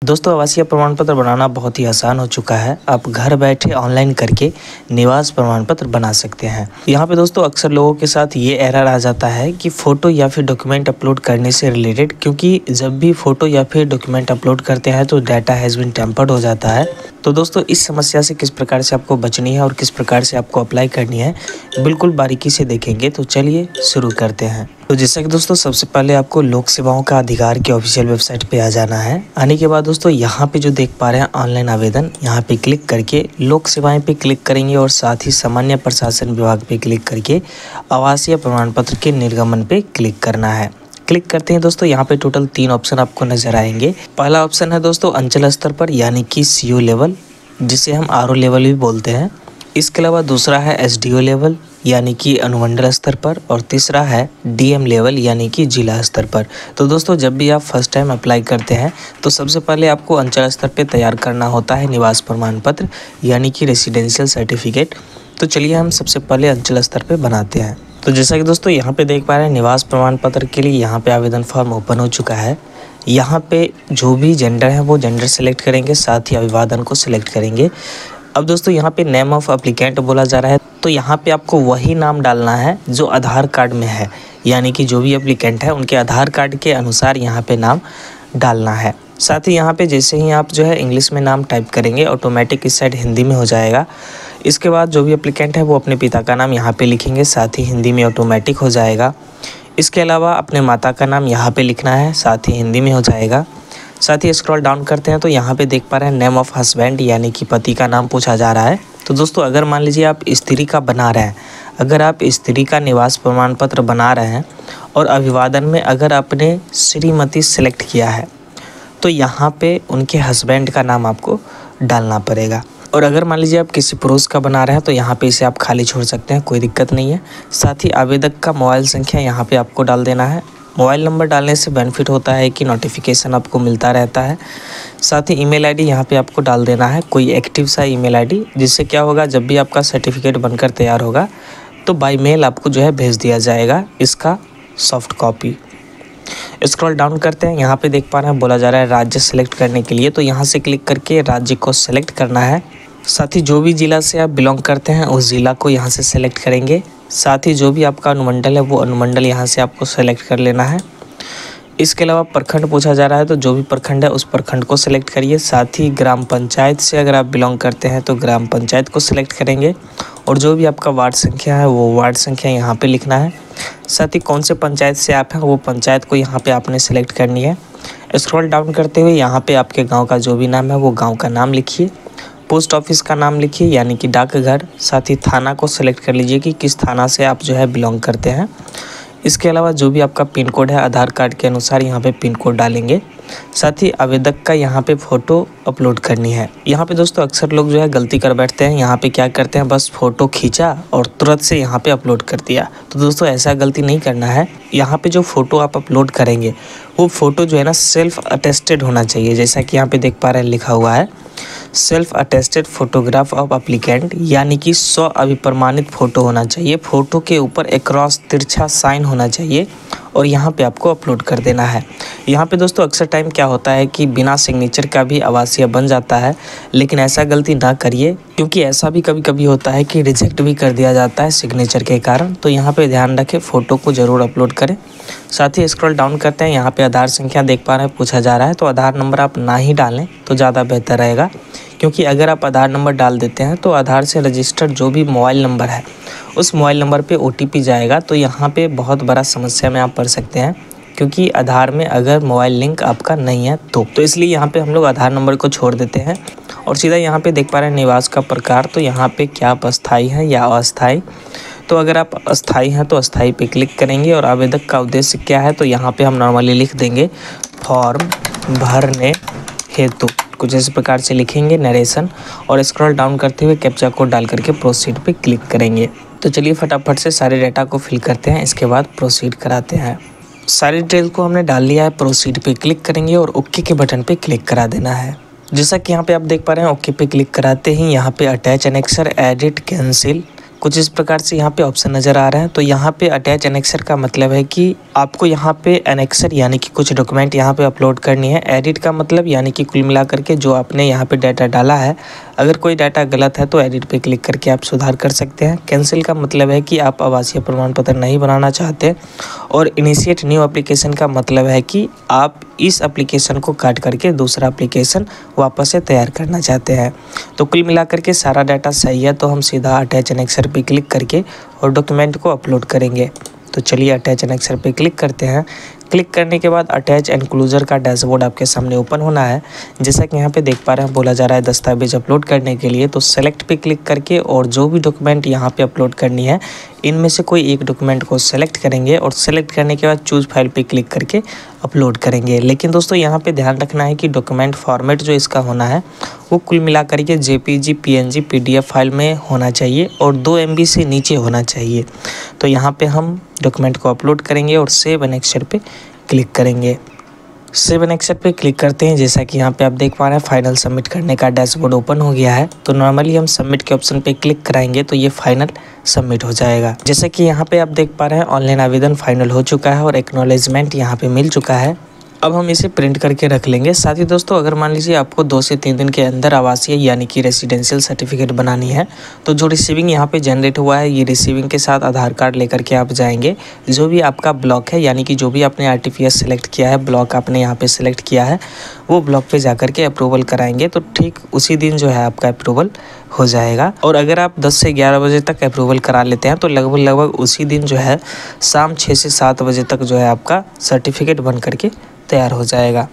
दोस्तों आवासीय प्रमाण पत्र बनाना बहुत ही आसान हो चुका है। आप घर बैठे ऑनलाइन करके निवास प्रमाण पत्र बना सकते हैं। यहाँ पे दोस्तों अक्सर लोगों के साथ ये एरर आ जाता है कि फ़ोटो या फिर डॉक्यूमेंट अपलोड करने से रिलेटेड, क्योंकि जब भी फ़ोटो या फिर डॉक्यूमेंट अपलोड करते हैं तो डाटा हैज़ बीन टेम्पर्ड हो जाता है। तो दोस्तों इस समस्या से किस प्रकार से आपको बचनी है और किस प्रकार से आपको अप्लाई करनी है बिल्कुल बारीकी से देखेंगे। तो चलिए शुरू करते हैं। तो जैसा कि दोस्तों सबसे पहले आपको लोक सेवाओं का अधिकार की ऑफिशियल वेबसाइट पे आ जाना है। आने के बाद दोस्तों यहाँ पे जो देख पा रहे हैं ऑनलाइन आवेदन, यहाँ पे क्लिक करके लोक सेवाएं पे क्लिक करेंगे और साथ ही सामान्य प्रशासन विभाग पे क्लिक करके आवासीय प्रमाण पत्र के निर्गमन पे क्लिक करना है। क्लिक करते हैं दोस्तों, यहाँ पे टोटल 3 ऑप्शन आपको नजर आएंगे। पहला ऑप्शन है दोस्तों अंचल स्तर पर यानी कि CO लेवल, जिसे हम RO लेवल भी बोलते हैं। इसके अलावा दूसरा है SDO लेवल यानी कि अनुमंडल स्तर पर, और तीसरा है DM लेवल यानी कि जिला स्तर पर। तो दोस्तों जब भी आप फर्स्ट टाइम अप्लाई करते हैं तो सबसे पहले आपको अंचल स्तर पे तैयार करना होता है निवास प्रमाण पत्र यानी कि रेसिडेंशियल सर्टिफिकेट। तो चलिए हम सबसे पहले अंचल स्तर पे बनाते हैं। तो जैसा कि दोस्तों यहाँ पे देख पा रहे हैं निवास प्रमाण पत्र के लिए यहाँ पे आवेदन फॉर्म ओपन हो चुका है। यहाँ पे जो भी जेंडर है वो जेंडर सेलेक्ट करेंगे, साथ ही अभिवादन को सिलेक्ट करेंगे। अब दोस्तों यहाँ पे नेम ऑफ एप्लीकेंट बोला जा रहा है, तो यहाँ पे आपको वही नाम डालना है जो आधार कार्ड में है, यानी कि जो भी एप्लीकेंट है उनके आधार कार्ड के अनुसार यहाँ पे नाम डालना है। साथ ही यहाँ पे जैसे ही आप जो है इंग्लिश में नाम टाइप करेंगे ऑटोमेटिक इस साइड हिंदी में हो जाएगा। इसके बाद जो भी एप्लीकेंट है वो अपने पिता का नाम यहाँ पे लिखेंगे, साथ ही हिंदी में ऑटोमेटिक हो जाएगा। इसके अलावा अपने माता का नाम यहाँ पे लिखना है, साथ ही हिंदी में हो जाएगा। साथ ही स्क्रॉल डाउन करते हैं तो यहाँ पे देख पा रहे हैं नेम ऑफ हस्बैंड यानी कि पति का नाम पूछा जा रहा है। तो दोस्तों अगर मान लीजिए आप स्त्री का बना रहे हैं, अगर आप स्त्री का निवास प्रमाण पत्र बना रहे हैं और अभिवादन में अगर आपने श्रीमती सेलेक्ट किया है तो यहाँ पे उनके हस्बैंड का नाम आपको डालना पड़ेगा। और अगर मान लीजिए आप किसी पुरुष का बना रहे हैं तो यहाँ पे इसे आप खाली छोड़ सकते हैं, कोई दिक्कत नहीं है। साथ ही आवेदक का मोबाइल संख्या यहाँ पे आपको डाल देना है। मोबाइल नंबर डालने से बेनिफिट होता है कि नोटिफिकेशन आपको मिलता रहता है। साथ ही ईमेल आईडी यहाँ पे आपको डाल देना है, कोई एक्टिव सा ईमेल आईडी, जिससे क्या होगा जब भी आपका सर्टिफिकेट बनकर तैयार होगा तो बाय मेल आपको जो है भेज दिया जाएगा इसका सॉफ्ट कॉपी। स्क्रॉल डाउन करते हैं, यहाँ पे देख पा रहे हैं बोला जा रहा है राज्य सेलेक्ट करने के लिए, तो यहाँ से क्लिक करके राज्य को सेलेक्ट करना है। साथ ही जो भी ज़िला से आप बिलोंग करते हैं उस ज़िला को यहाँ से सेलेक्ट करेंगे। साथ ही जो भी आपका अनुमंडल है वो अनुमंडल यहाँ से आपको सेलेक्ट कर लेना है। इसके अलावा प्रखंड पूछा जा रहा है, तो जो भी प्रखंड है उस प्रखंड को सेलेक्ट करिए। साथ ही ग्राम पंचायत से अगर आप बिलोंग करते हैं तो ग्राम पंचायत को सेलेक्ट करेंगे, और जो भी आपका वार्ड संख्या है वो वार्ड संख्या यहाँ पे लिखना है। साथ ही कौन से पंचायत से आप हैं वो पंचायत को यहाँ पे आपने सेलेक्ट करनी है। स्क्रॉल डाउन करते हुए यहाँ पे आपके गाँव का जो भी नाम है वो गाँव का नाम लिखिए। पोस्ट ऑफिस का नाम लिखिए यानी कि डाकघर। साथ ही थाना को सेलेक्ट कर लीजिए कि किस थाना से आप जो है बिलोंग करते हैं। इसके अलावा जो भी आपका पिन कोड है आधार कार्ड के अनुसार यहाँ पे पिन कोड डालेंगे। साथ ही आवेदक का यहाँ पे फ़ोटो अपलोड करनी है। यहाँ पे दोस्तों अक्सर लोग जो है गलती कर बैठते हैं, यहाँ पे क्या करते हैं बस फ़ोटो खींचा और तुरंत से यहाँ पे अपलोड कर दिया। तो दोस्तों ऐसा गलती नहीं करना है। यहाँ पे जो फ़ोटो आप अपलोड करेंगे वो फ़ोटो जो है ना सेल्फ अटेस्टेड होना चाहिए, जैसा कि यहाँ पे देख पा रहे हैं लिखा हुआ है self attested photograph of applicant, यानी कि 100 अभिप्रमाणित फ़ोटो होना चाहिए। फ़ोटो के ऊपर एक्रॉस तिरछा साइन होना चाहिए और यहाँ पे आपको अपलोड कर देना है। यहाँ पे दोस्तों अक्सर टाइम क्या होता है कि बिना सिग्नेचर का भी आवासीय बन जाता है, लेकिन ऐसा गलती ना करिए, क्योंकि ऐसा भी कभी कभी होता है कि रिजेक्ट भी कर दिया जाता है सिग्नेचर के कारण। तो यहाँ पे ध्यान रखें, फ़ोटो को ज़रूर अपलोड करें। साथ ही स्क्रॉल डाउन करते हैं, यहाँ पे आधार संख्या देख पा रहे हैं पूछा जा रहा है, तो आधार नंबर आप ना ही डालें तो ज़्यादा बेहतर रहेगा, क्योंकि अगर आप आधार नंबर डाल देते हैं तो आधार से रजिस्टर्ड जो भी मोबाइल नंबर है उस मोबाइल नंबर पे OTP जाएगा। तो यहाँ पे बहुत बड़ा समस्या में आप पड़ सकते हैं, क्योंकि आधार में अगर मोबाइल लिंक आपका नहीं है तो इसलिए यहाँ पे हम लोग आधार नंबर को छोड़ देते हैं और सीधा यहाँ पे देख पा रहे हैं निवास का प्रकार। तो यहाँ पे क्या आप अस्थायी हैं या अस्थायी, तो अगर आप अस्थायी हैं तो अस्थायी पे क्लिक करेंगे। और आवेदक का उद्देश्य क्या है तो यहाँ पे हम नॉर्मली लिख देंगे फॉर्म भरने हेतु, कुछ इस प्रकार से लिखेंगे नरेशन, और स्क्रॉल डाउन करते हुए कैप्चा कोड डाल करके प्रोसीड पे क्लिक करेंगे। तो चलिए फटाफट से सारे डाटा को फिल करते हैं, इसके बाद प्रोसीड कराते हैं। सारी डिटेल को हमने डाल लिया है, प्रोसीड पे क्लिक करेंगे और ओके के बटन पे क्लिक करा देना है। जैसा कि यहाँ पे आप देख पा रहे हैं ओके पे क्लिक कराते ही यहाँ पे अटैच एनेक्सर एडिट कैंसिल कुछ इस प्रकार से यहाँ पे ऑप्शन नज़र आ रहे हैं। तो यहाँ पे अटैच एनेक्सर का मतलब है कि आपको यहाँ पे एनेक्सर यानी कि कुछ डॉक्यूमेंट यहाँ पे अपलोड करनी है। एडिट का मतलब यानी कि कुल मिलाकर के जो आपने यहाँ पे डाटा डाला है, अगर कोई डाटा गलत है तो एडिट पे क्लिक करके आप सुधार कर सकते हैं। कैंसिल का मतलब है कि आप आवासीय प्रमाण पत्र नहीं बनाना चाहते। और इनिशिएट न्यू एप्लीकेशन का मतलब है कि आप इस एप्लीकेशन को काट करके दूसरा एप्लीकेशन वापस से तैयार करना चाहते हैं। तो कुल मिलाकर के सारा डाटा सही है, तो हम सीधा अटैच एनेक्सर पे क्लिक करके और डॉक्यूमेंट को अपलोड करेंगे। तो चलिए अटैच एनेक्सर पे क्लिक करते हैं। क्लिक करने के बाद अटैच एनक्लोजर का डैशबोर्ड आपके सामने ओपन होना है। जैसा कि यहाँ पे देख पा रहे हैं, बोला जा रहा है दस्तावेज अपलोड करने के लिए। तो सेलेक्ट पे क्लिक करके और जो भी डॉक्यूमेंट यहाँ पे अपलोड करनी है, इनमें से कोई एक डॉक्यूमेंट को सेलेक्ट करेंगे और सेलेक्ट करने के बाद चूज़ फाइल पे क्लिक करके अपलोड करेंगे। लेकिन दोस्तों यहाँ पे ध्यान रखना है कि डॉक्यूमेंट फॉर्मेट जो इसका होना है वो कुल मिलाकर के JPG, PNG, PDF फाइल में होना चाहिए और 2 MB से नीचे होना चाहिए। तो यहाँ पे हम डॉक्यूमेंट को अपलोड करेंगे और सेव एनेक्सर पे क्लिक करेंगे। सेव एनेक्सर पे क्लिक करते हैं। जैसा कि यहाँ पे आप देख पा रहे हैं, फाइनल सबमिट करने का डैशबोर्ड ओपन हो गया है। तो नॉर्मली हम सबमिट के ऑप्शन पे क्लिक कराएंगे तो ये फाइनल सबमिट हो जाएगा। जैसा कि यहाँ पे आप देख पा रहे हैं, ऑनलाइन आवेदन फाइनल हो चुका है और एक्नॉलेजमेंट यहाँ पे मिल चुका है। अब हम इसे प्रिंट करके रख लेंगे। साथ ही दोस्तों, अगर मान लीजिए आपको 2 से 3 दिन के अंदर आवासीय यानी कि रेसिडेंशियल सर्टिफिकेट बनानी है, तो जो रिसीविंग यहाँ पे जनरेट हुआ है, ये रिसीविंग के साथ आधार कार्ड लेकर के आप जाएंगे। जो भी आपका ब्लॉक है यानी कि जो भी आपने RTPS सेलेक्ट किया है, ब्लॉक आपने यहाँ पे सेलेक्ट किया है, वो ब्लॉक पे जा कर के अप्रूवल कराएंगे। तो ठीक उसी दिन जो है आपका अप्रूवल हो जाएगा। और अगर आप 10 से 11 बजे तक अप्रूवल करा लेते हैं तो लगभग उसी दिन जो है शाम 6 से 7 बजे तक जो है आपका सर्टिफिकेट बन करके तैयार हो जाएगा।